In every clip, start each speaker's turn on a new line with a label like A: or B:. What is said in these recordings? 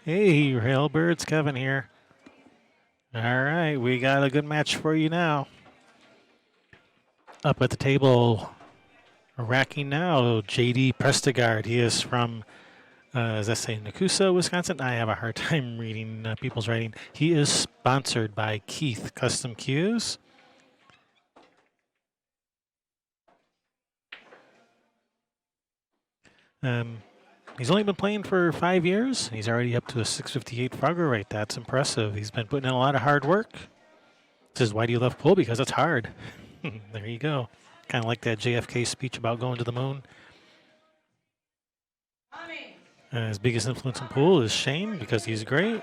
A: Hey, Railbirds, Kevin here. All right, we got a good match for you now. Up at the table, racking now, JD Prestegard. He is from, as I say, Nakusa, Wisconsin. I have a hard time reading people's writing. He is sponsored by Keith Custom Cues. He's only been playing for 5 years. He's already up to a 658 Frogger rate. That's impressive. He's been putting in a lot of hard work. Says, why do you love pool? Because it's hard. There you go. Kind of like that JFK speech about going to the moon. His biggest influence in pool is Shane because he's great.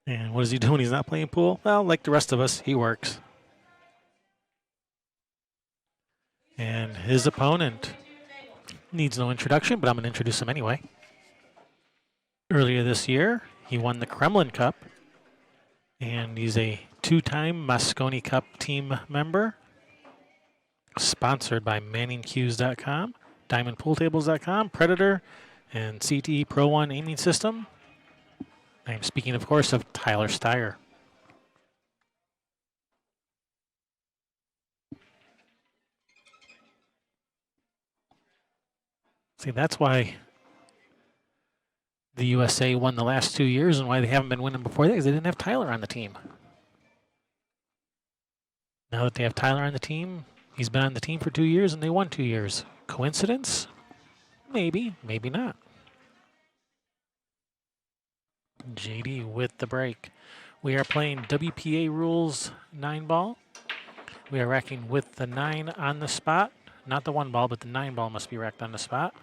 A: And what does he do when he's not playing pool? Well, like the rest of us, he works. And his opponent needs no introduction, but I'm going to introduce him anyway. Earlier this year, he won the Kremlin Cup, and he's a 2-time Mosconi Cup team member, sponsored by ManningCues.com, DiamondPoolTables.com, Predator, and CTE Pro 1 aiming system. I'm speaking, of course, of Tyler Styer. See, that's why the USA won the last 2 years and why they haven't been winning before that, because they didn't have Tyler on the team. Now that they have Tyler on the team, he's been on the team for 2 years and they won 2 years. Coincidence? Maybe, maybe not. JD with the break. We are playing WPA rules 9-ball. We are racking with the 9 on the spot. Not the 1 ball, but the 9 ball must be racked on the spot.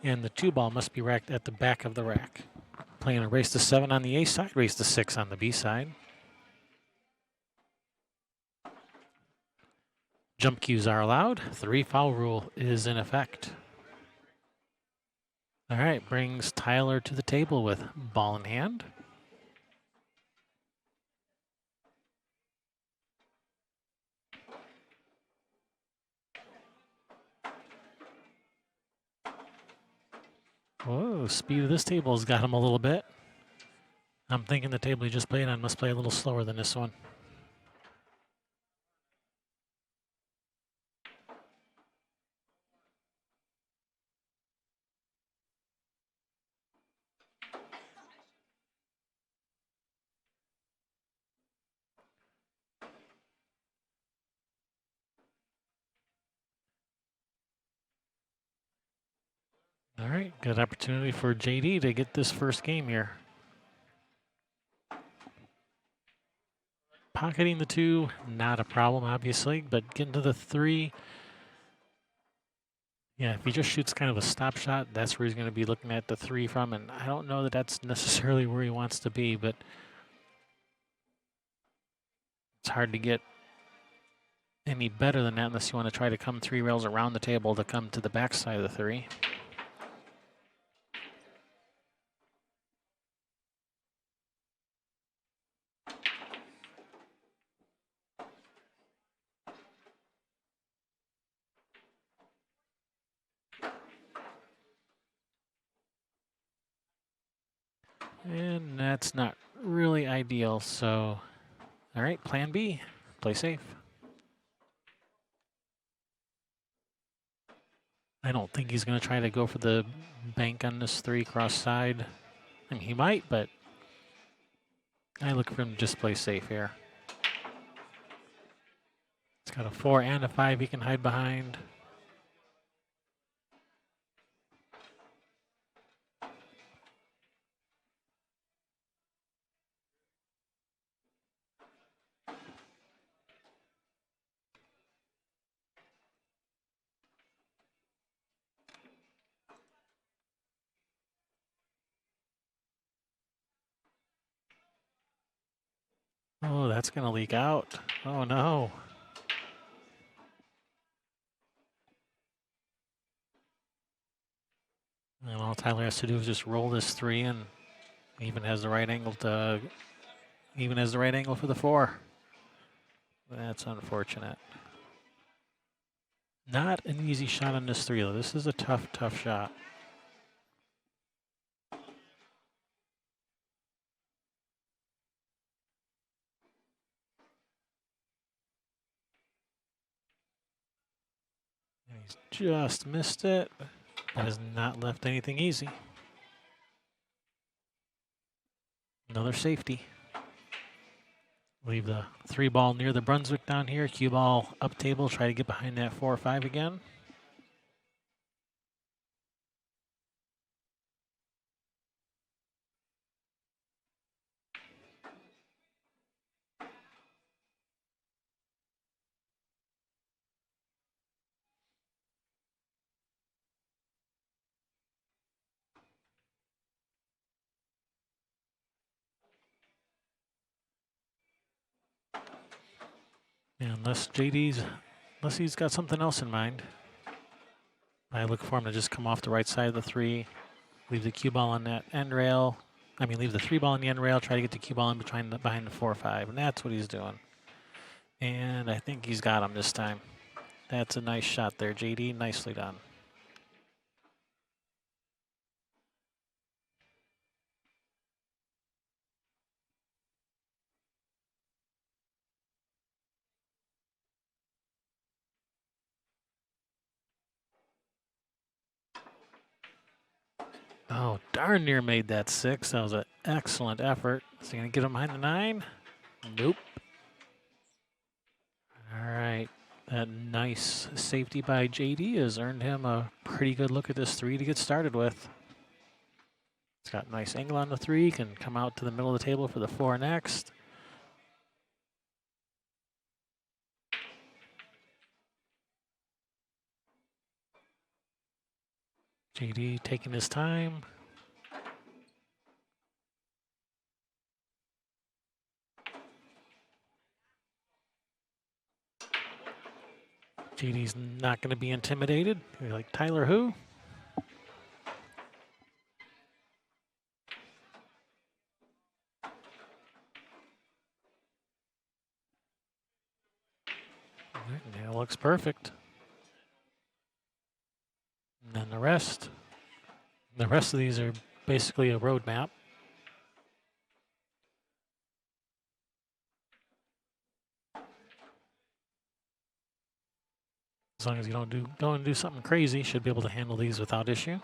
A: And the 2 ball must be racked at the back of the rack. Playing a race to 7 on the A side, race to 6 on the B side. Jump cues are allowed. 3 foul rule is in effect. All right, brings Tyler to the table with ball in hand. Whoa, speed of this table has got him a little bit. I'm thinking the table he just played on must play a little slower than this one. All right, good opportunity for JD to get this first game here. Pocketing the 2, not a problem, obviously, but getting to the 3, yeah, if he just shoots kind of a stop shot, that's where he's going to be looking at the 3 from, and I don't know that that's necessarily where he wants to be, but it's hard to get any better than that unless you want to try to come 3 rails around the table to come to the back side of the 3. And that's not really ideal, so all right, plan B, play safe. I don't think he's going to try to go for the bank on this 3 cross side. I mean, he might, but I look for him to just play safe here. It's got a 4 and a 5 he can hide behind. Oh, that's going to leak out. Oh, no. And all Tyler has to do is just roll this 3 and even has the right angle to, even has the right angle for the 4. That's unfortunate. Not an easy shot on this 3, though. This is a tough, tough shot. And he's just missed it. That has not left anything easy. Another safety. Leave the 3 ball near the Brunswick down here. Cue ball up table. Try to get behind that 4 or 5 again. Yeah, unless he's got something else in mind. I look for him to just come off the right side of the 3, leave the cue ball on that end rail. Leave the 3 ball on the end rail, try to get the cue ball in behind the 4 or 5, and that's what he's doing. And I think he's got him this time. That's a nice shot there, JD. Nicely done. Oh, darn near made that 6. That was an excellent effort. Is he going to get him behind the 9? Nope. All right. That nice safety by JD has earned him a pretty good look at this 3 to get started with. It's got nice angle on the 3, can come out to the middle of the table for the 4 next. JD taking his time. JD's not going to be intimidated. You're like, Tyler who? Yeah, looks perfect. And then the rest of these are basically a road map. As long as you don't do something crazy, you should be able to handle these without issue.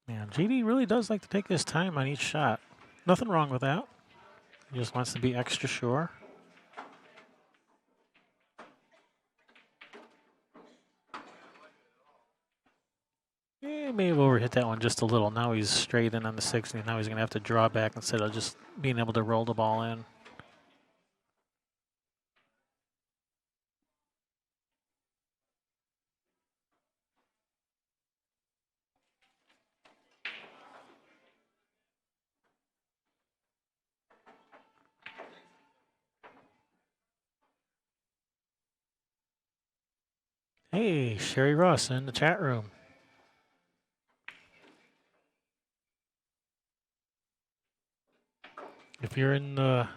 A: Yeah, JD really does like to take his time on each shot. Nothing wrong with that. He just wants to be extra sure. He may have overhit that one just a little. Now he's straight in on the 6, and now he's going to have to draw back instead of just being able to roll the ball in. Hey, Sherry Ross in the chat room. If you're in the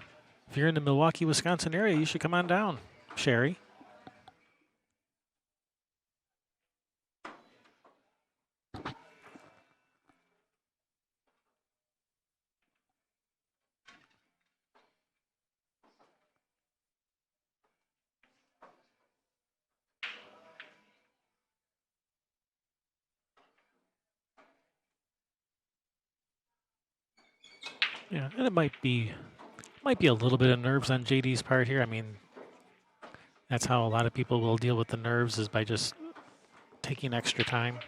A: Milwaukee, Wisconsin area, you should come on down, Sherry. Yeah, and it might be Might be a little bit of nerves on JD's part here. I mean, that's how a lot of people will deal with the nerves, is by just taking extra time.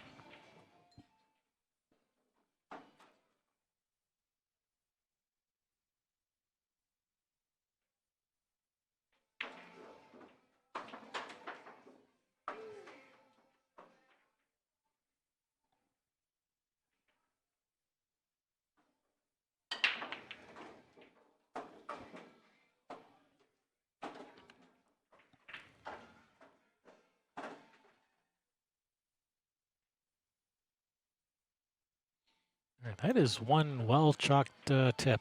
A: That is one well-chalked tip.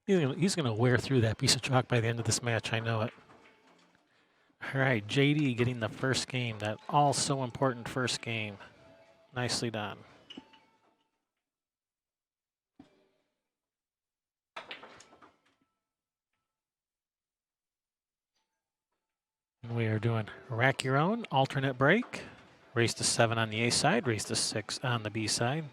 A: He's gonna wear through that piece of chalk by the end of this match, I know it. All right, JD getting the first game, that all so important first game. Nicely done. And we are doing rack your own, alternate break. Race to 7 on the A side, race to 6 on the B side.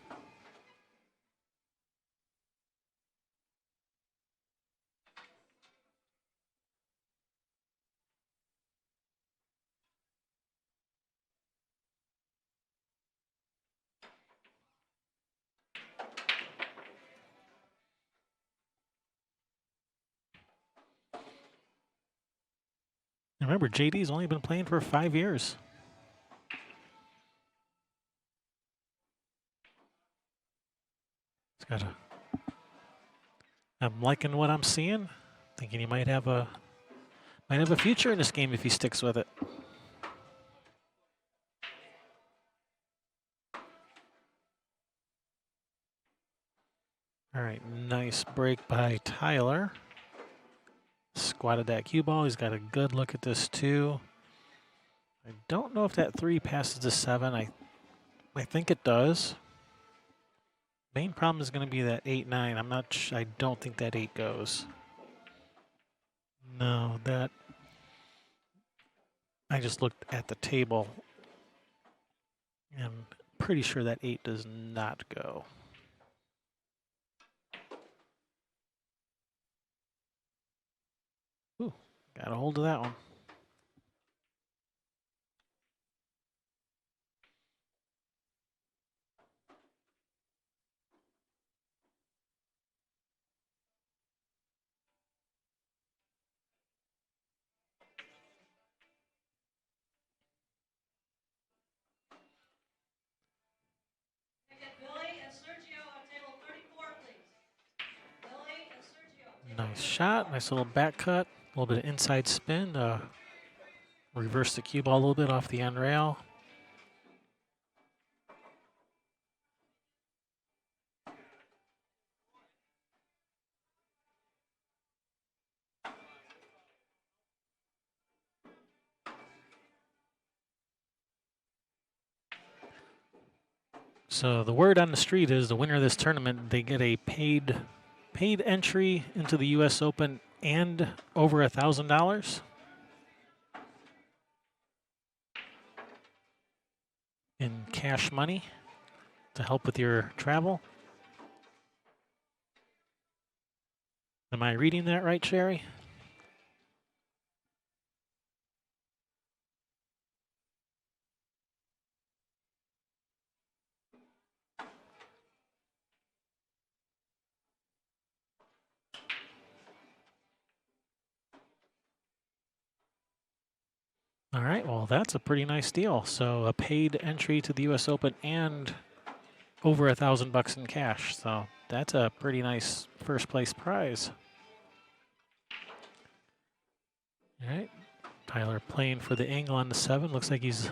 A: Remember, JD's only been playing for 5 years. It's got a. I'm liking what I'm seeing. Thinking he might have a future in this game if he sticks with it. All right, nice break by Tyler. Squatted that cue ball. He's got a good look at this too. I don't know if that 3 passes to 7. I think it does. Main problem is going to be that 8-9. I don't think that 8 goes. No, that. I just looked at the table and pretty sure that 8 does not go. Ooh, got a hold of that one. Nice shot, nice little back cut, a little bit of inside spin, reverse the cue ball a little bit off the end rail. So the word on the street is the winner of this tournament, they get a paid entry into the U.S. Open and over $1,000 in cash money to help with your travel. Am I reading that right, Sherry? All right, well, that's a pretty nice deal. So a paid entry to the U.S. Open and over $1,000 in cash. So that's a pretty nice first place prize. All right, Tyler playing for the angle on the 7. Looks like he's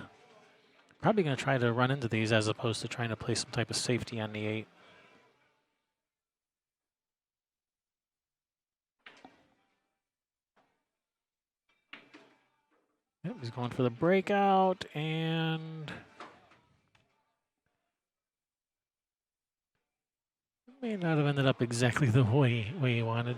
A: probably going to try to run into these as opposed to trying to play some type of safety on the 8. Yep, he's going for the breakout, and may not have ended up exactly the way he wanted.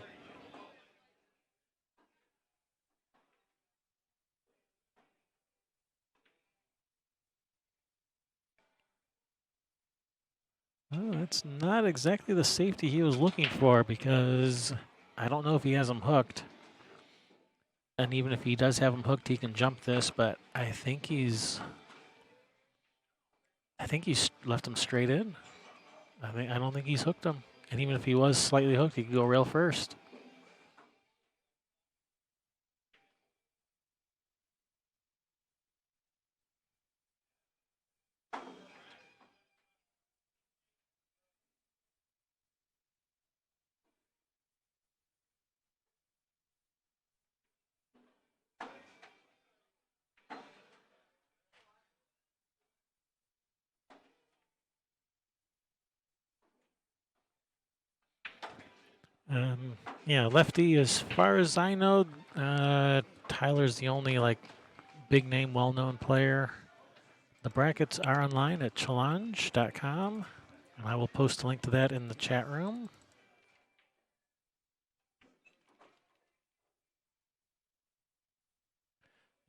A: Oh, that's not exactly the safety he was looking for, because I don't know if he has him hooked. And even if he does have him hooked, he can jump this, but I think he's left him straight in. I don't think he's hooked him. And even if he was slightly hooked, he could go rail first. Yeah, lefty, as far as I know, Tyler's the only like big name, well-known player. The brackets are online at challenge.com, and I will post a link to that in the chat room.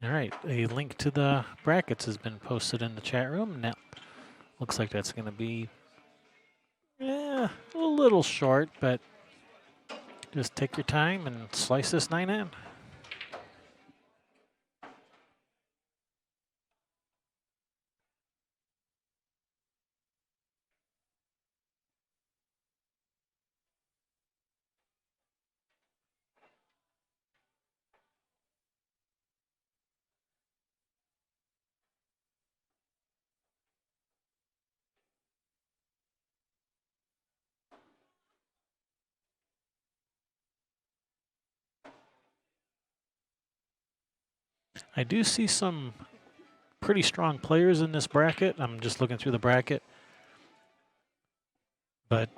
A: All right, a link to the brackets has been posted in the chat room. Now, looks like that's going to be a little short, but just take your time and slice this 9 in. I do see some pretty strong players in this bracket. I'm just looking through the bracket. But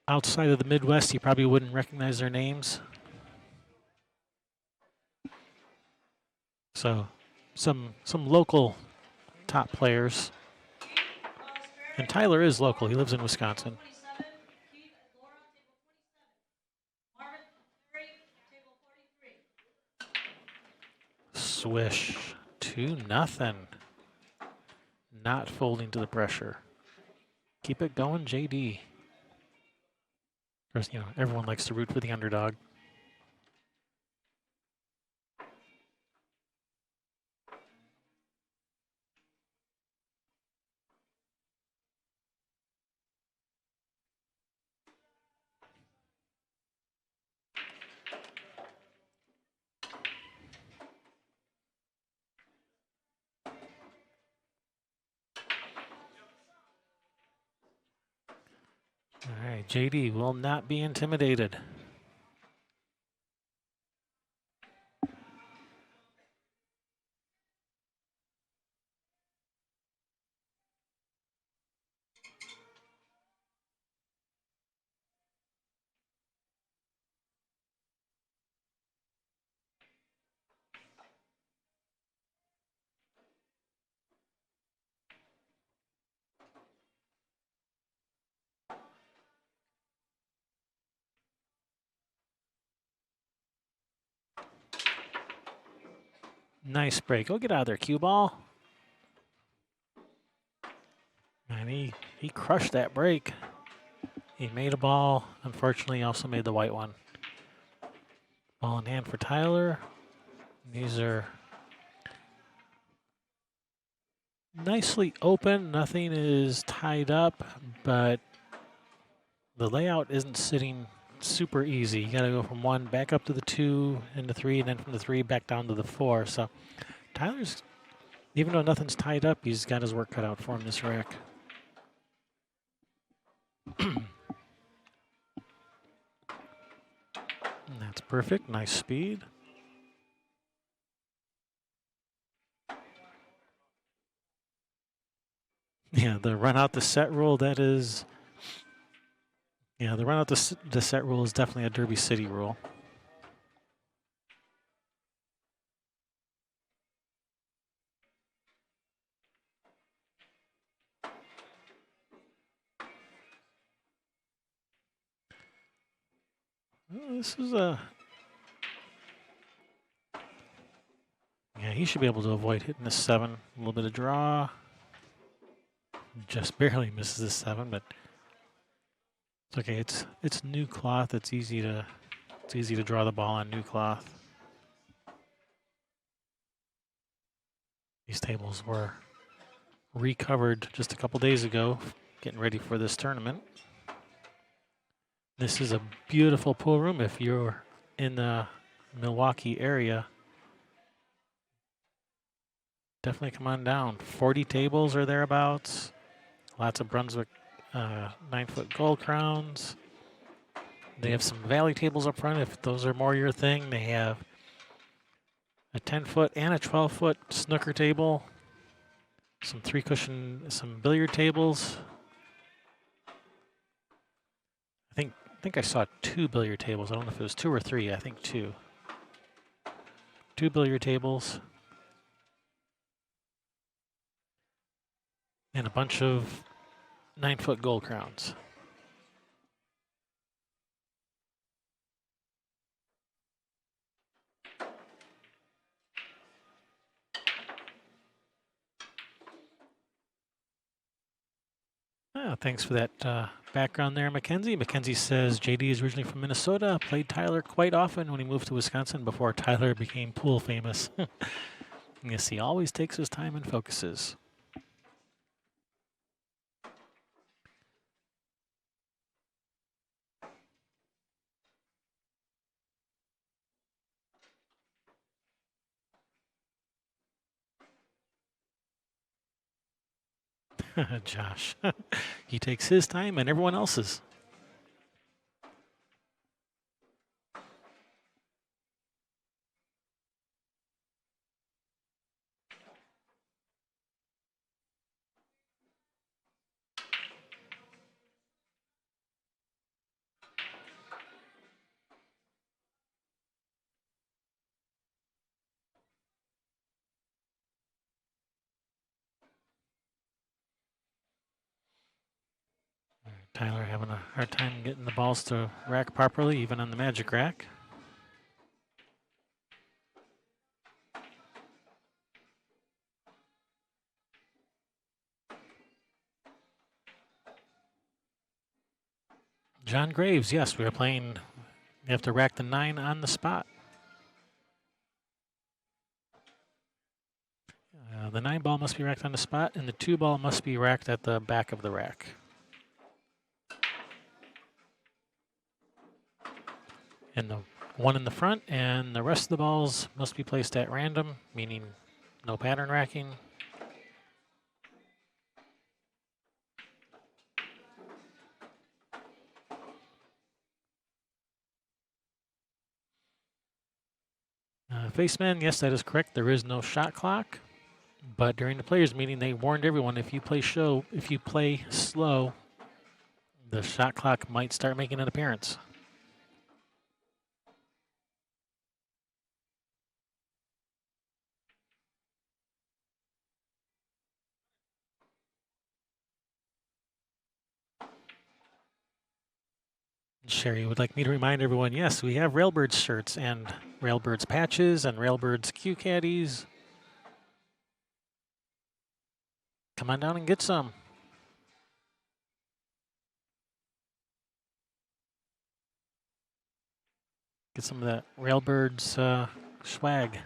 A: outside of the Midwest, you probably wouldn't recognize their names. So some local top players. And Tyler is local. He lives in Wisconsin. Swish, 2-0. Not folding to the pressure. Keep it going, JD. Of course, you know, everyone likes to root for the underdog. All right, JD will not be intimidated. Nice break. Go get out of there, cue ball. And he crushed that break. He made a ball. Unfortunately, he also made the white one. Ball in hand for Tyler. These are nicely open. Nothing is tied up, but the layout isn't sitting super easy. You got to go from 1 back up to the 2 into 3, and then from the 3 back down to the 4. So Tyler's, even though nothing's tied up, he's got his work cut out for him this rack. That's perfect. Nice speed. Yeah, the run out the set rule, that is... Yeah, the run out the set rule is definitely a Derby City rule. Well, this is a... Yeah, he should be able to avoid hitting the 7. A little bit of draw. Just barely misses the 7, but it's okay. It's new cloth. It's easy to It's easy to draw the ball on new cloth. These tables were recovered just a couple days ago, getting ready for this tournament. This is a beautiful pool room if you're in the Milwaukee area. Definitely come on down. 40 tables or thereabouts. Lots of Brunswick 9-foot gold crowns. They have some valley tables up front if those are more your thing. They have a 10-foot and a 12-foot snooker table. Some 3-cushion, some billiard tables. I think I saw 2 billiard tables. I don't know if it was 2 or 3. I think 2. 2 billiard tables. And a bunch of 9-foot gold crowns. Oh, thanks for that background there, Mackenzie. Mackenzie says JD is originally from Minnesota, played Tyler quite often when he moved to Wisconsin before Tyler became pool famous. Yes, he always takes his time and focuses. Josh, he takes his time and everyone else's. Tyler having a hard time getting the balls to rack properly, even on the magic rack. John Graves, yes, we are playing. You have to rack the 9 on the spot. The 9 ball must be racked on the spot, and the 2 ball must be racked at the back of the rack. And the 1 in the front, and the rest of the balls must be placed at random, meaning no pattern racking. Faceman, yes, that is correct. There is no shot clock, but during the players' meeting, they warned everyone if you play slow, the shot clock might start making an appearance. Sherry would like me to remind everyone, yes, we have Railbirds shirts and Railbirds patches and Railbirds cue caddies. Come on down and get some. Get some of that Railbirds swag.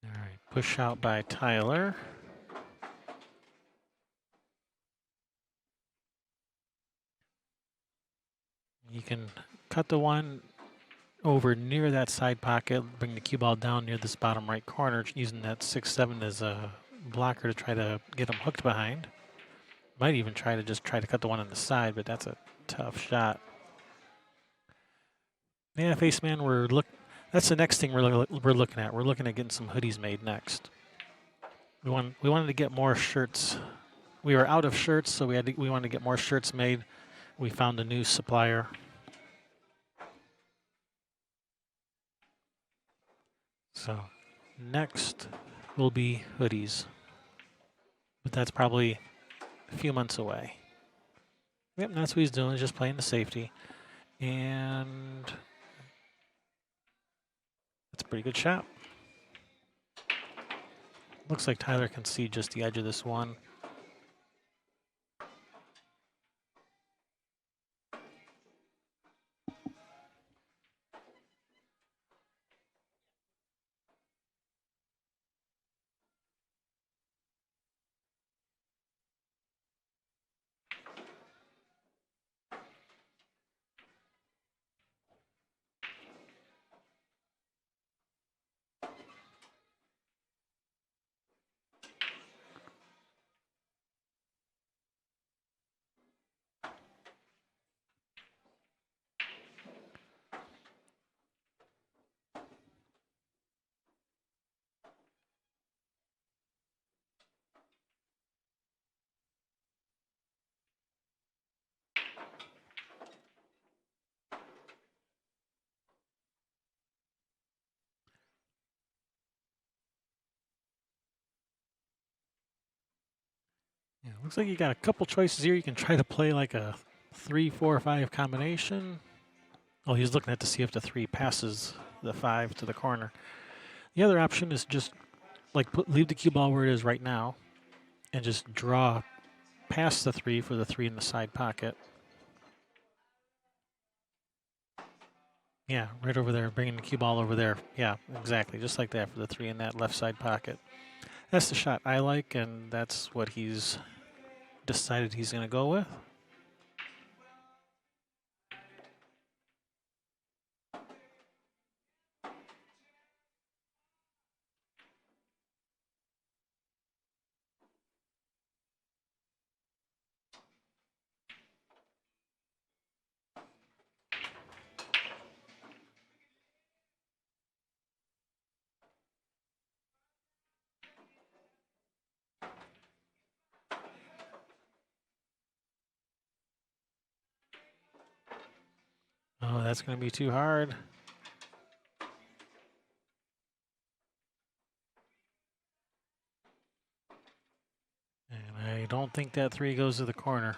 A: All right, push out by Tyler. You can cut the one over near that side pocket, bring the cue ball down near this bottom right corner, using that 6-7 as a blocker to try to get him hooked behind. Might even try to cut the one on the side, but that's a tough shot. Yeah, Faceman, that's the next thing we're looking at. We're looking at getting some hoodies made next. We wanted to get more shirts. We were out of shirts, so we wanted to get more shirts made. We found a new supplier. So next, will be hoodies. But that's probably a few months away. Yep, that's what he's doing, is just playing the safety. And that's a pretty good shot. Looks like Tyler can see just the edge of this one. Yeah, looks like you got a couple choices here. You can try to play like a 3, 4, 5 combination. Oh, he's looking at to see if the 3 passes the 5 to the corner. The other option is just like leave the cue ball where it is right now and just draw past the 3 for the 3 in the side pocket. Yeah, right over there, bringing the cue ball over there. Yeah, exactly, just like that for the 3 in that left side pocket. That's the shot I like, and that's what he's decided he's going to go with. Oh, that's going to be too hard. And I don't think that 3 goes to the corner.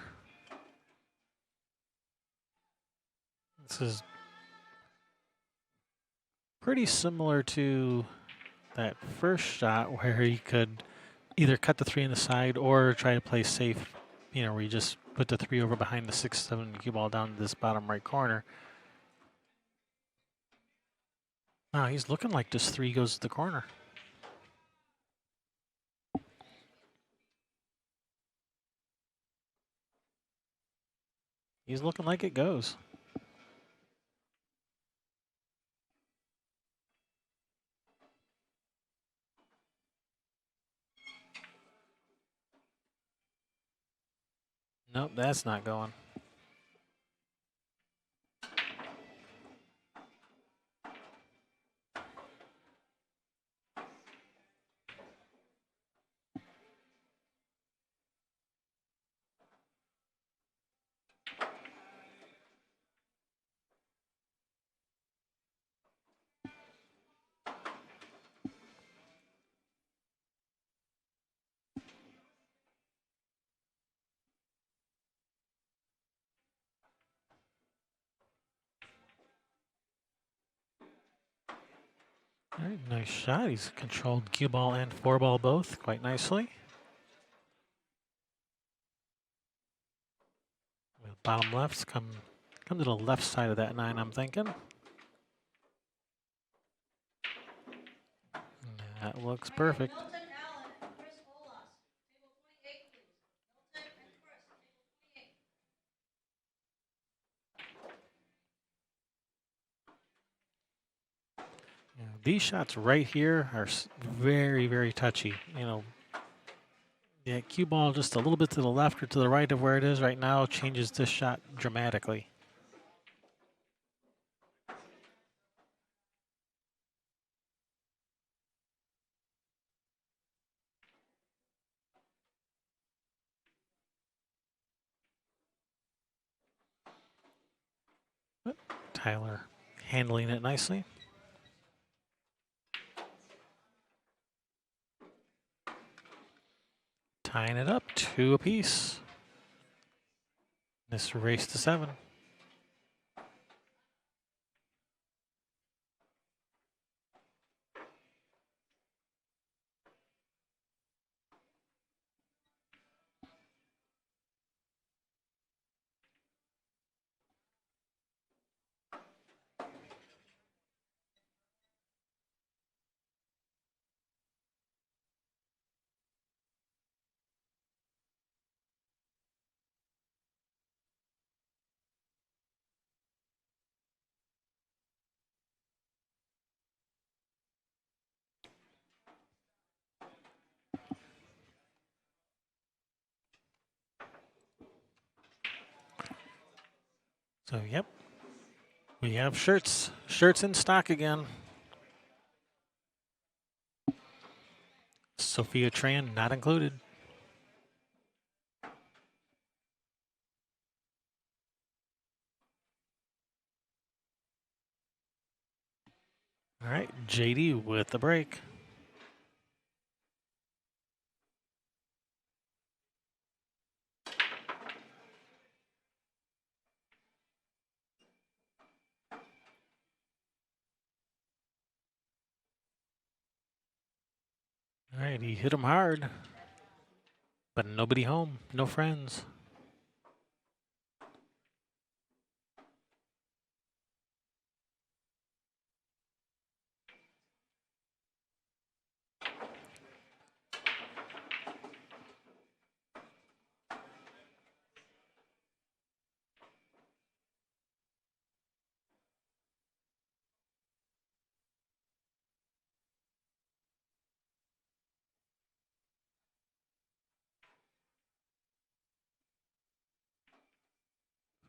A: This is pretty similar to that first shot where he could either cut the 3 in the side or try to play safe, you know, where you just put the 3 over behind the 6, 7 cue ball down to this bottom right corner. Now he's looking like this 3 goes to the corner. He's looking like it goes. Nope, that's not going. All right, nice shot. He's controlled cue ball and 4 ball both quite nicely. Bottom lefts come to the left side of that 9, I'm thinking. And that looks perfect. Yeah, these shots right here are very, very touchy. You know, the cue ball just a little bit to the left or to the right of where it is right now changes this shot dramatically. But Tyler handling it nicely. Tying it up 2 apiece. This race to 7. So, yep, we have shirts in stock again. Sophia Tran not included. All right, JD with the break. All right, he hit him hard, but nobody home, no friends.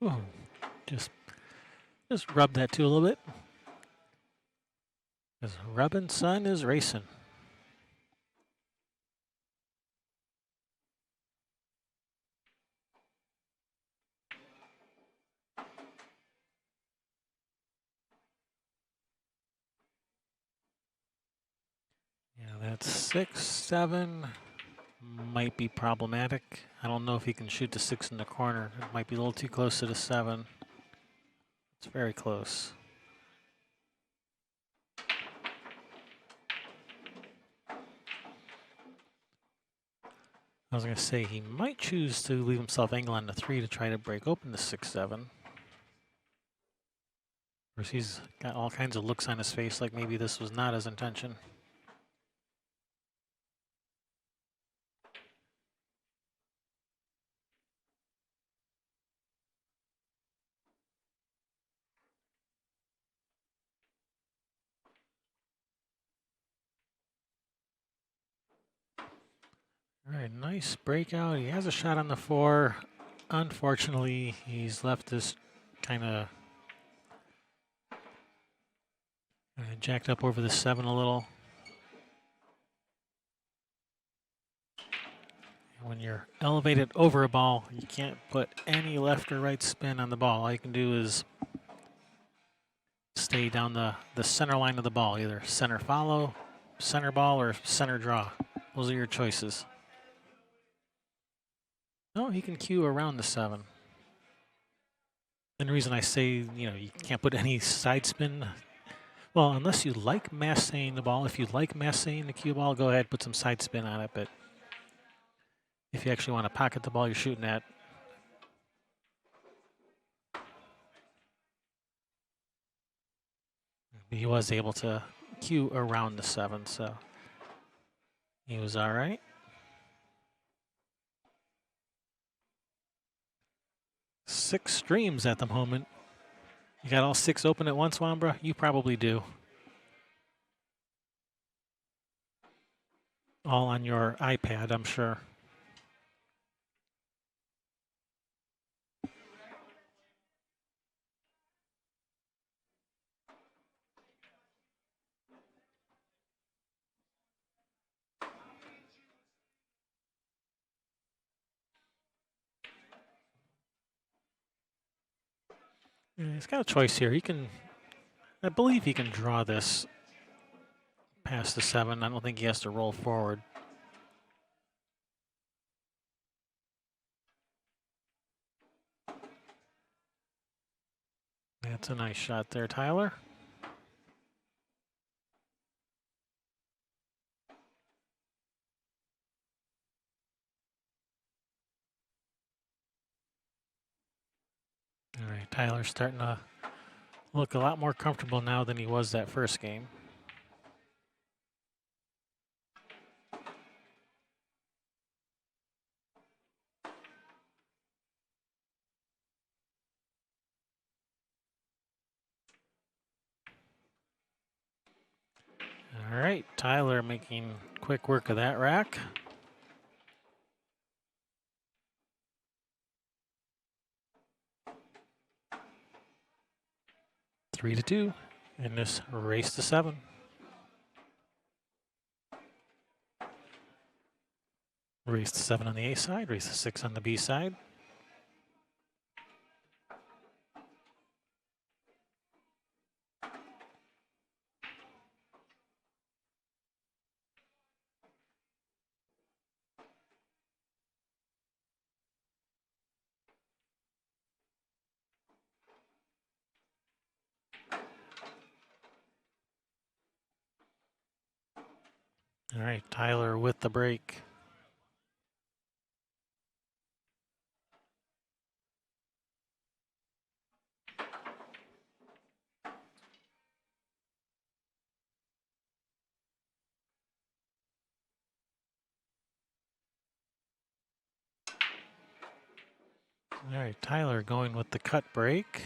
A: Ooh, just rub that too a little bit. Because rubbing sun is racing. Yeah, that's 6, 7. Might be problematic. I don't know if he can shoot the 6 in the corner. It might be a little too close to the 7. It's very close. I was going to say he might choose to leave himself angle on the 3 to try to break open the 6, 7. Of course, he's got all kinds of looks on his face like maybe this was not his intention. All right, nice breakout. He has a shot on the 4. Unfortunately, he's left this kind of jacked up over the 7 a little. When you're elevated over a ball, you can't put any left or right spin on the ball. All you can do is stay down the center line of the ball, either center follow, center ball, or center draw. Those are your choices. No, he can cue around the 7. And the reason I say, you can't put any side spin, well, unless you like massing the ball. If you like massing the cue ball, go ahead, put some side spin on it. But if you actually want to pocket the ball you're shooting at, he was able to cue around the 7, so he was all right. 6 streams at the moment. You got all 6 open at once, Wambra? You probably do. All on your iPad, I'm sure. Yeah, he's got a choice here. He can, I believe he can draw this past the 7. I don't think he has to roll forward. That's a nice shot there, Tyler. All right, Tyler's starting to look a lot more comfortable now than he was that first game. All right, Tyler making quick work of that rack. Three to two in this race to 7. Race to 7 on the A side, race to 6 on the B side. All right, Tyler with the break. All right, Tyler going with the cut break.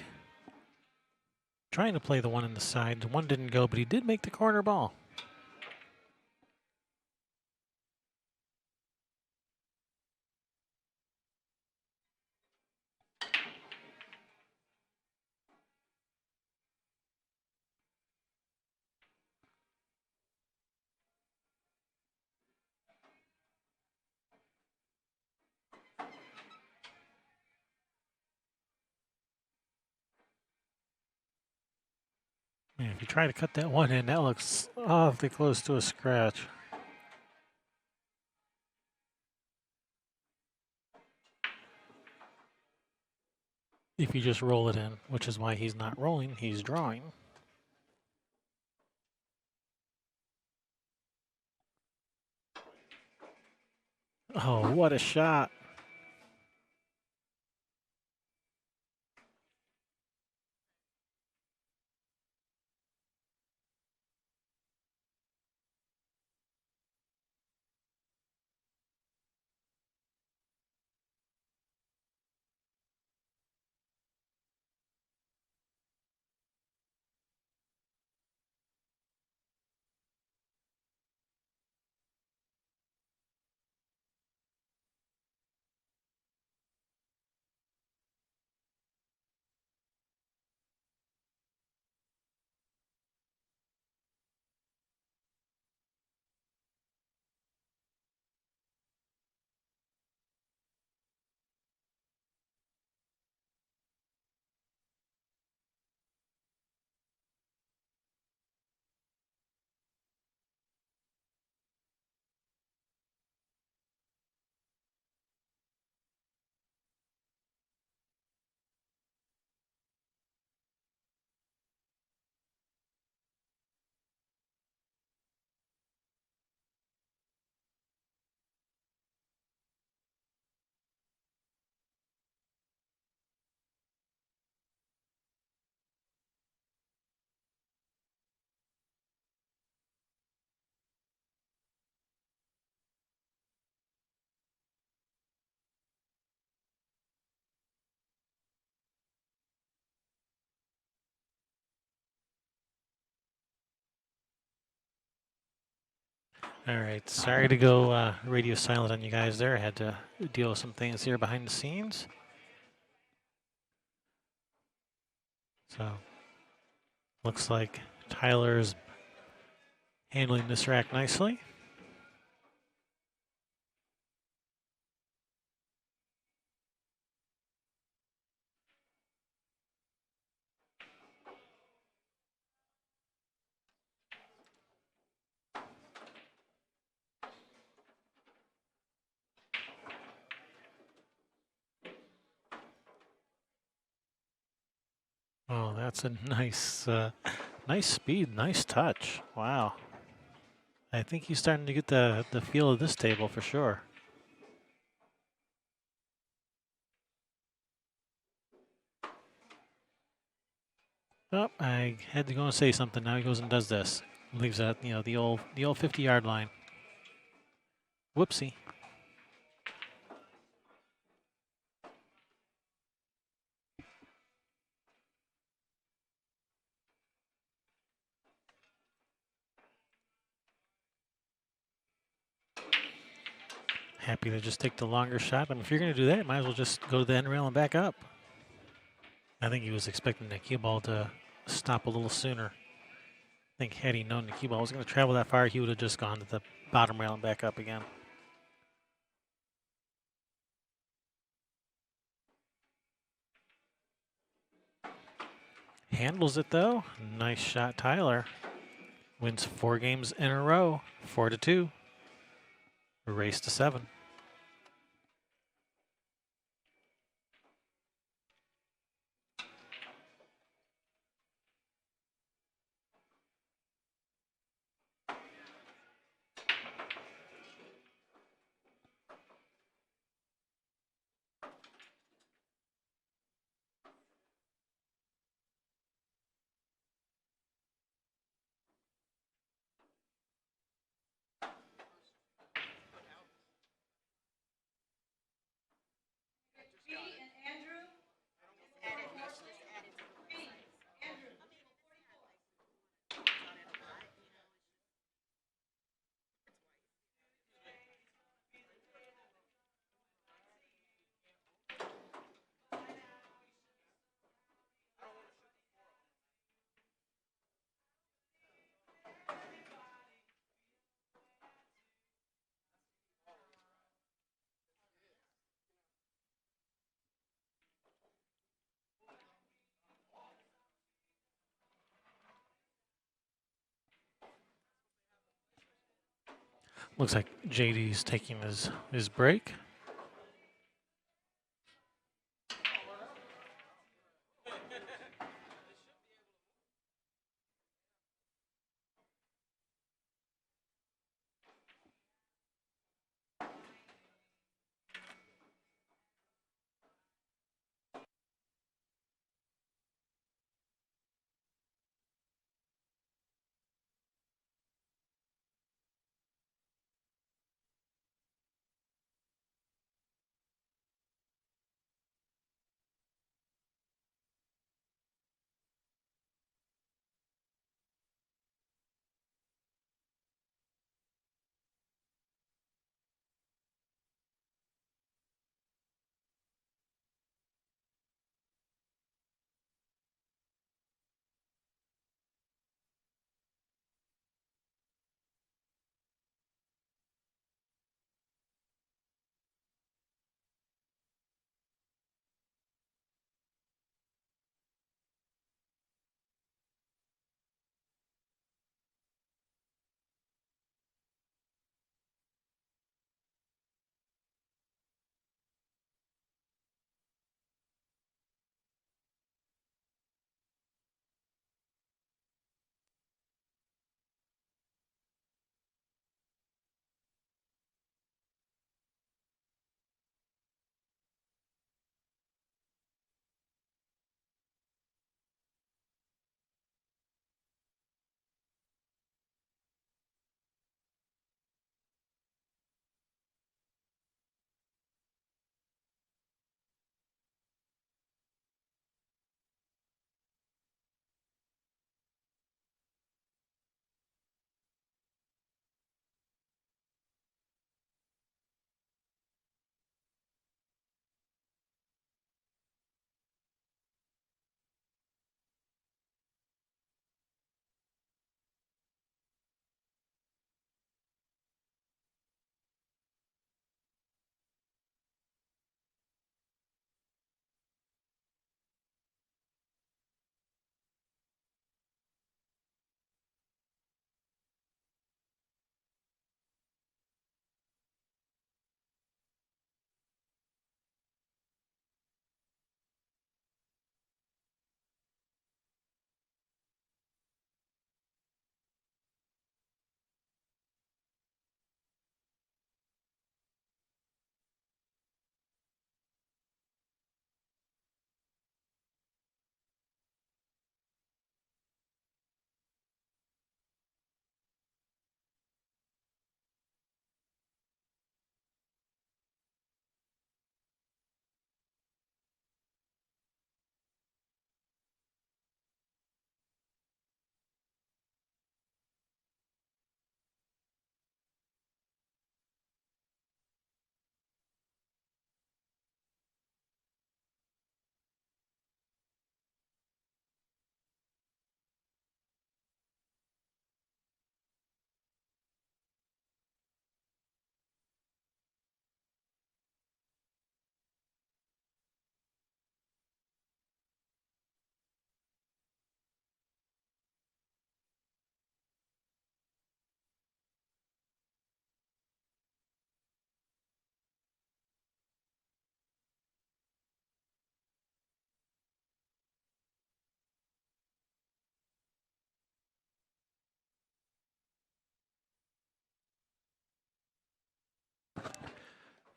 A: Trying to play the one in the side. The one didn't go, but he did make the corner ball. Man, if you try to cut that one in, that looks awfully close to a scratch. If you just roll it in, which is why he's not rolling, he's drawing. Oh, what a shot. All right, sorry to go radio silent on you guys there. I had to deal with some things here behind the scenes. So, looks like Tyler's handling this rack nicely. Oh, that's a nice, nice speed, nice touch. Wow. I think he's starting to get the feel of this table for sure. Oh, I had to go and say something. Now he goes and does this. Leaves at the old 50-yard line. Whoopsie. Happy to just take the longer shot. I mean, if you're going to do that, might as well just go to the end rail and back up. I think he was expecting the cue ball to stop a little sooner. I think had he known the cue ball was going to travel that far, he would have just gone to the bottom rail and back up again. Handles it though. Nice shot, Tyler. Wins 4 games in a row, 4-2. Race to 7. Looks like JD's taking his break.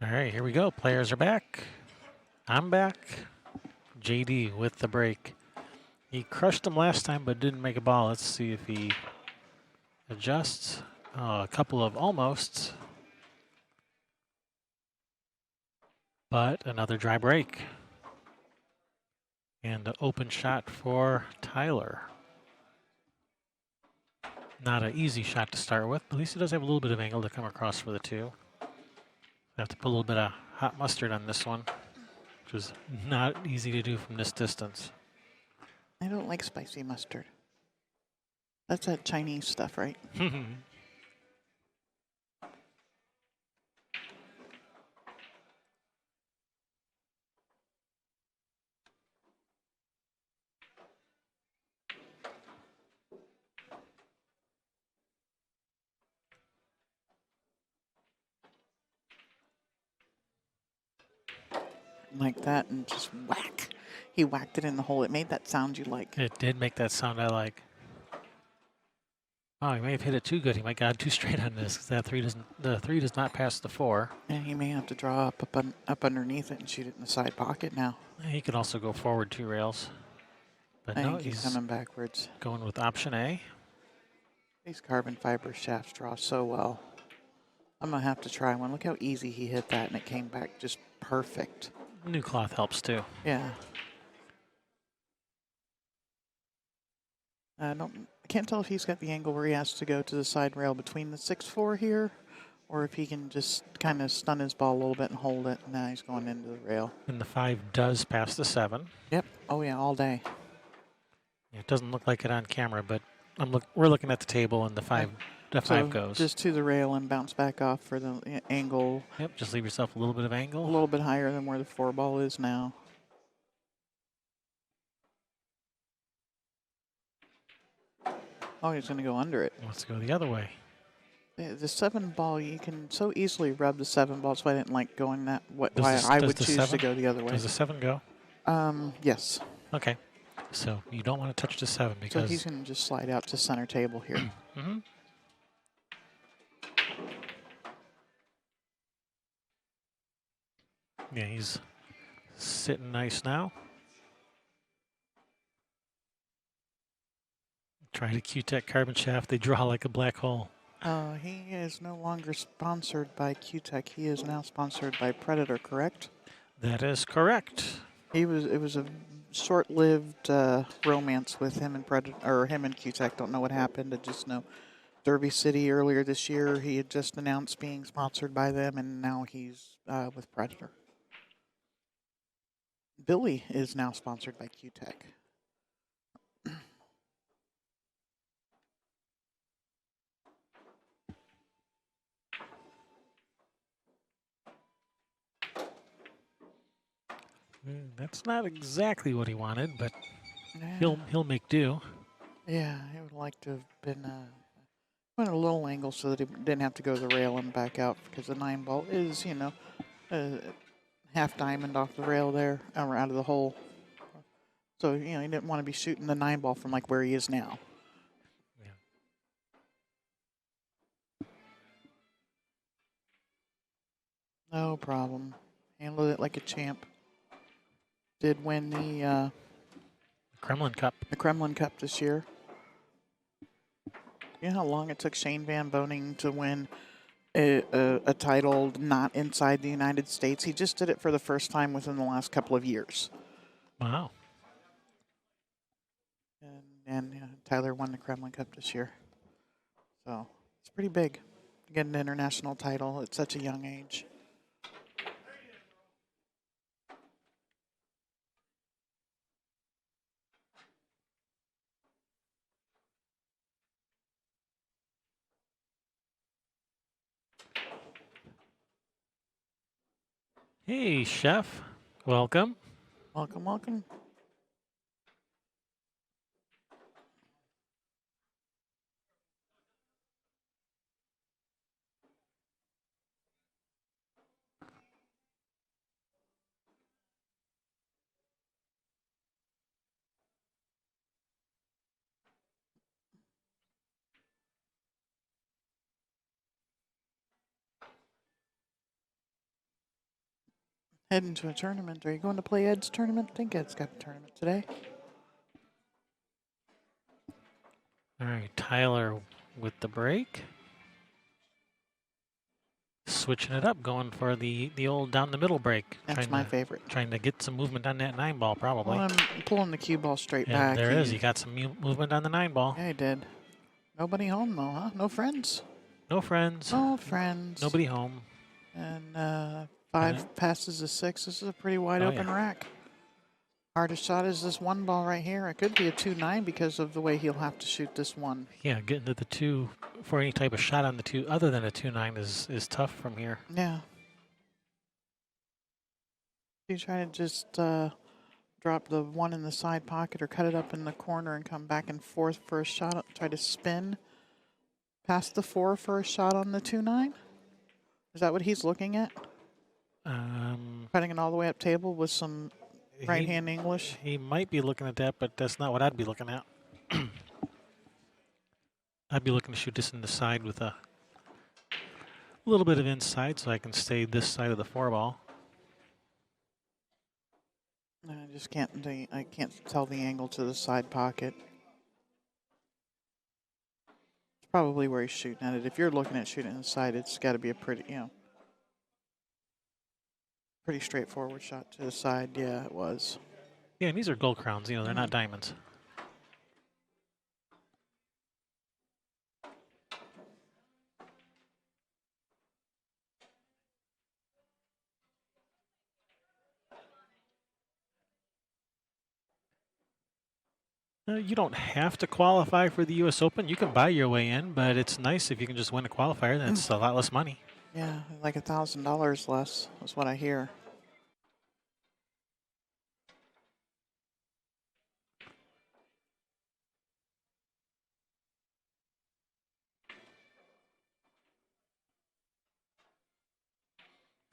A: All right, here we go. Players are back. I'm back. JD with the break. He crushed him last time, but didn't make a ball. Let's see if he adjusts. A couple of almosts. But another dry break. And an open shot for Tyler. Not an easy shot to start with, but at least he does have a little bit of angle to come across for the two. I have to put a little bit of hot mustard on this one, which is not easy to do from this distance.
B: I don't like spicy mustard. That's that Chinese stuff, right? Like that and just whack. He whacked it in the hole. It made that sound you like.
A: It did make that sound I like. Oh, he may have hit it too good. He might got too straight on this because that the three does not pass the 4.
B: And he may have to draw up underneath it and shoot it in the side pocket now.
A: He could also go forward 2 rails. But
B: I
A: no,
B: think he's coming backwards.
A: Going with option A.
B: These carbon fiber shafts draw so well. I'm going to have to try one. Look how easy he hit that, and it came back just perfect.
A: New cloth helps too.
B: Yeah. I can't tell if he's got the angle where he has to go to the side rail between the 6-4 here, or if he can just kind of stun his ball a little bit and hold it. Now he's going into the rail.
A: And the 5 does pass the 7.
B: Yep. Oh yeah, all day.
A: It doesn't look like it on camera, but we're looking at the table, and the 5 goes.
B: Just to the rail and bounce back off for the angle.
A: Yep. Just leave yourself a little bit of angle.
B: A little bit higher than where the 4 ball is now. Oh, he's going to go under it.
A: Let's go the other way.
B: The 7 ball, you can so easily rub the 7 ball, so I didn't like going that way. Why I would choose to go the other way.
A: Does the 7 go?
B: Yes.
A: Okay. So you don't want to touch the 7 because...
B: So he's going to just slide out to center table here.
A: Mm-hmm. Yeah, he's sitting nice now. Try to Q-Tech carbon shaft. They draw like a black hole.
B: He is no longer sponsored by Q-Tech. He is now sponsored by Predator, correct?
A: That is correct.
B: It was a short-lived romance with him and Predator, or him and Q-Tech. Don't know what happened. I just know Derby City earlier this year, he had just announced being sponsored by them, and now he's with Predator. Billy is now sponsored by Q-Tech.
A: That's not exactly what he wanted, but
B: Yeah.
A: he'll make do.
B: Yeah, I would like to have been went a little angle so that he didn't have to go the rail and back out, because the 9 ball is, half diamond off the rail there, or out of the hole. So, he didn't want to be shooting the 9 ball from like where he is now.
A: Yeah.
B: No problem. Handled it like a champ. Did win the
A: Kremlin Cup.
B: The Kremlin Cup this year. You know how long it took Shane Van Boning to win a title not inside the United States? He just did it for the first time within the last couple of years.
A: Wow.
B: And Tyler won the Kremlin Cup this year. So it's pretty big to get an international title at such a young age.
A: Hey, Chef. Welcome.
B: Welcome, welcome. Heading to a tournament. Are you going to play Ed's tournament? I think Ed's got a tournament today.
A: All right, Tyler with the break. Switching it up, going for the old down the middle break.
B: That's my favorite.
A: Trying to get some movement on that 9 ball, probably.
B: Well, I'm pulling the cue ball straight
A: And
B: back.
A: there is. You got some movement on the 9 ball.
B: Yeah, he did. Nobody home, though, huh? No friends?
A: No friends.
B: No friends.
A: Nobody home.
B: And 5 passes to 6. This is a pretty wide open rack. Hardest shot is this 1 ball right here. It could be a 2-9 because of the way he'll have to shoot this one.
A: Yeah, getting to the 2 for any type of shot on the 2 other than a 2-9 is tough from here.
B: Yeah. You try to just drop the 1 in the side pocket or cut it up in the corner and come back and forth for a shot. Try to spin past the 4 for a shot on the 2-9. Is that what he's looking at? Cutting it all the way up table with some right-hand English?
A: He might be looking at that, but that's not what I'd be looking at. I'd be looking to shoot this in the side with a little bit of inside so I can stay this side of the 4 ball.
B: I just can't. I can't tell the angle to the side pocket. It's probably where he's shooting at it. If you're looking at shooting inside, it's got to be a pretty, pretty straightforward shot to the side. Yeah, it was.
A: Yeah, and these are gold crowns. They're not diamonds. You don't have to qualify for the U.S. Open. You can buy your way in, but it's nice if you can just win a qualifier. Then it's a lot less money.
B: Yeah, like $1,000 less is what I hear.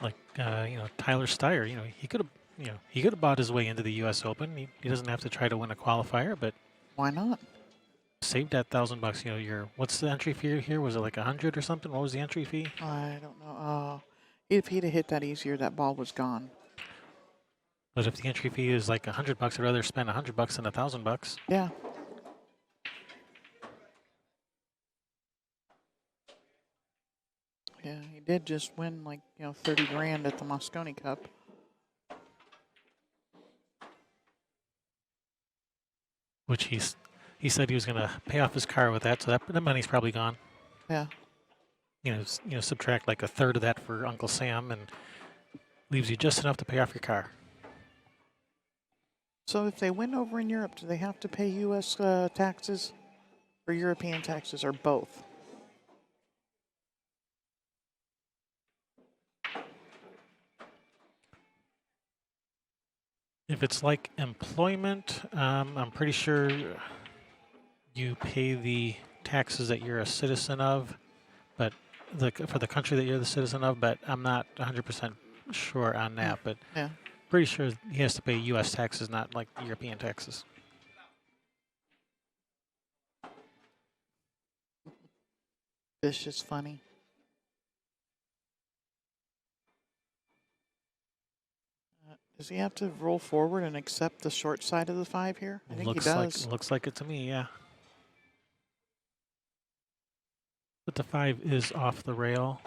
A: Like Tyler Styer. He could have bought his way into the U.S. Open. He doesn't have to try to win a qualifier, but
B: why not?
A: Saved that $1,000. What's the entry fee here? Was it like 100 or something? What was the entry fee?
B: I don't know. If he'd have hit that easier, that ball was gone.
A: But if the entry fee is like $100, I'd rather spend $100 than $1,000.
B: Yeah. Yeah, he did just win like 30 grand at the Moscone Cup.
A: Which he said he was going to pay off his car with that, so that money's probably gone.
B: Yeah.
A: Subtract like a third of that for Uncle Sam, and leaves you just enough to pay off your car.
B: So if they win over in Europe, do they have to pay U.S. taxes or European taxes or both?
A: If it's like employment, I'm pretty sure you pay the taxes that you're a citizen of, but for the country that you're the citizen of, but I'm not 100% sure on that, but
B: yeah.
A: Pretty sure he has to pay U.S. taxes, not like European taxes.
B: It's just funny. Does he have to roll forward and accept the short side of the 5 here? I think he does.
A: Looks like it to me, yeah. But the 5 is off the rail.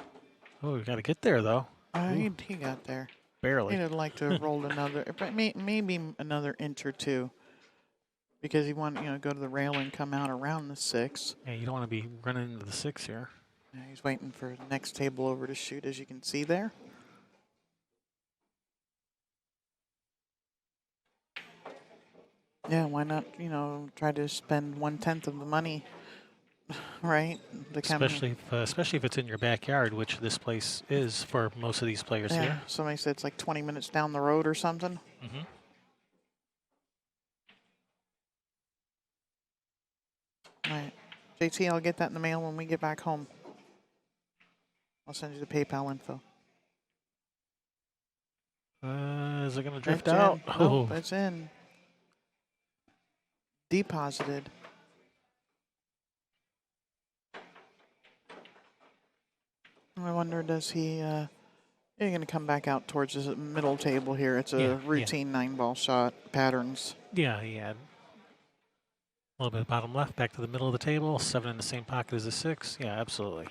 A: Oh, we got to get there, though.
B: He got there.
A: Barely.
B: He'd like to have rolled another, maybe another inch or two, because he wanted to go to the rail and come out around the 6.
A: Yeah, you don't want to be running into the 6 here.
B: Yeah, he's waiting for the next table over to shoot, as you can see there. Yeah, why not, try to spend 1/10 of the money, right?
A: Especially if it's in your backyard, which this place is for most of these players here.
B: Somebody said it's like 20 minutes down the road or something.
A: Mm-hmm.
B: All right. JT, I'll get that in the mail when we get back home. I'll send you the PayPal info.
A: Is it going to drift
B: It's
A: out?
B: in. Nope, it's in. Deposited. I wonder, does he You're going to come back out towards the middle table here. It's a routine 9-ball shot patterns.
A: Yeah, he had a little bit bottom left, back to the middle of the table, 7 in the same pocket as the 6. Yeah, absolutely.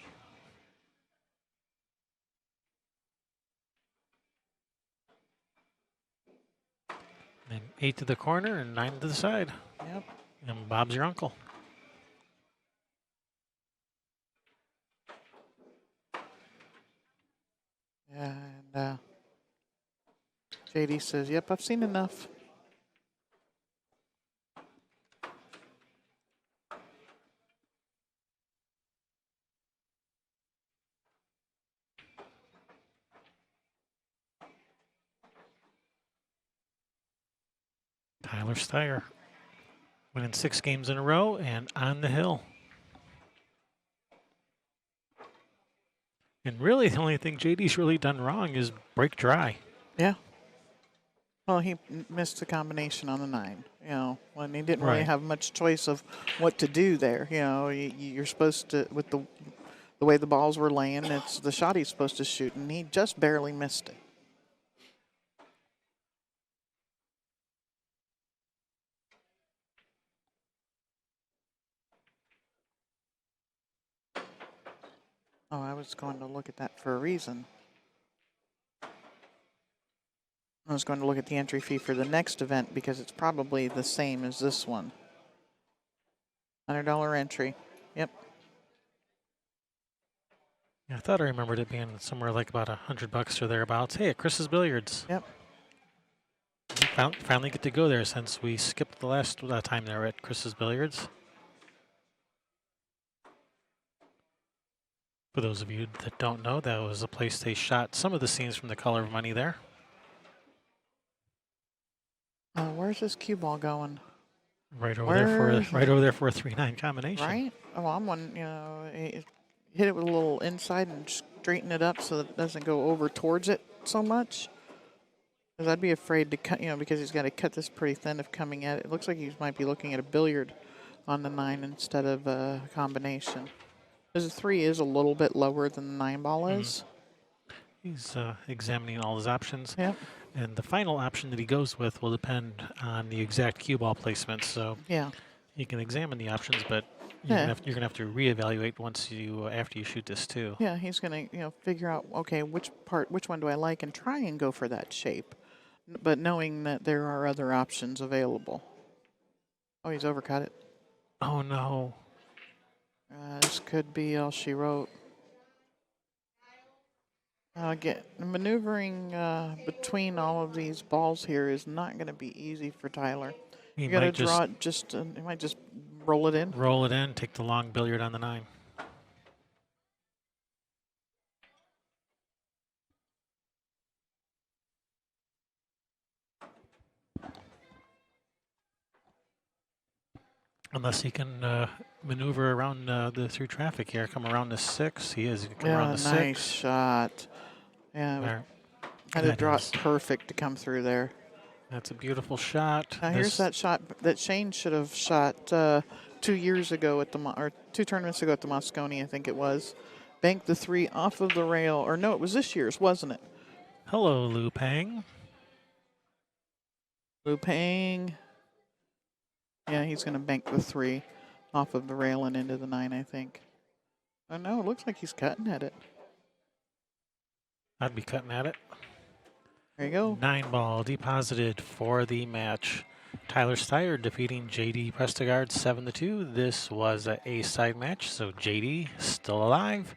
A: And 8 to the corner and 9 to the side.
B: Yep.
A: And Bob's your uncle.
B: Yeah, and JD says, yep, I've seen enough.
A: Tyler Styer winning 6 games in a row and on the hill. And really, the only thing JD's really done wrong is break dry.
B: Yeah. Well, he missed the combination on the 9. You know, when he didn't really have much choice of what to do there. You know, you're supposed to, with the way the balls were laying, it's the shot he's supposed to shoot, and he just barely missed it. Oh, I was going to look at that for a reason. I was going to look at the entry fee for the next event because it's probably the same as this one. $100 entry. Yep.
A: Yeah, I thought I remembered it being somewhere like about $100 or thereabouts. Hey, at Chris's Billiards.
B: Yep.
A: We finally get to go there since we skipped the last time there at Chris's Billiards. For those of you that don't know, that was a place they shot some of the scenes from The Color of Money there.
B: Where's this cue ball going?
A: Right over there for a 3-9 combination.
B: Right? Oh, I'm one. You know, hit it with a little inside and straighten it up so that it doesn't go over towards it so much. Because I'd be afraid to cut, you know, because he's got to cut this pretty thin if coming at it. It looks like he might be looking at a billiard on the 9 instead of a combination. Because the 3 is a little bit lower than the 9-ball is.
A: He's examining all his options.
B: Yep.
A: And the final option that he goes with will depend on the exact cue ball placement. So
B: yeah,
A: you can examine the options, but you're gonna have to reevaluate once you after you shoot this too.
B: Yeah, he's gonna figure out, okay, which one do I like, and try and go for that shape, but knowing that there are other options available. Oh, he's overcut it.
A: Oh no.
B: This could be all she wrote. Maneuvering between all of these balls here is not going to be easy for Tyler. You got to draw it he might just roll it in.
A: Roll it in, take the long billiard on the 9. Unless he can maneuver around through traffic here, come around the 6. He is. Come around the 6.
B: Nice shot. Yeah, had to draw it perfect to come through there.
A: That's a beautiful shot.
B: Now here's that shot that Shane should have shot 2 years ago at or 2 tournaments ago at the Moscone, I think it was. Banked the 3 off of the rail, or no, it was this year's, wasn't it?
A: Hello, Lu Pang.
B: Lu Pang. Yeah, he's going to bank the 3 off of the rail and into the 9, I think. Oh no, it looks like he's cutting at it.
A: I'd be cutting at it.
B: There you go.
A: 9-ball deposited for the match. Tyler Styer defeating JD Prestegard 7-2. This was a A-side match, so JD still alive.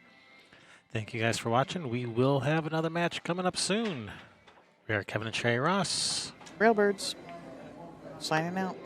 A: Thank you guys for watching. We will have another match coming up soon. We are Kevin and Sherry Ross.
B: Railbirds signing out.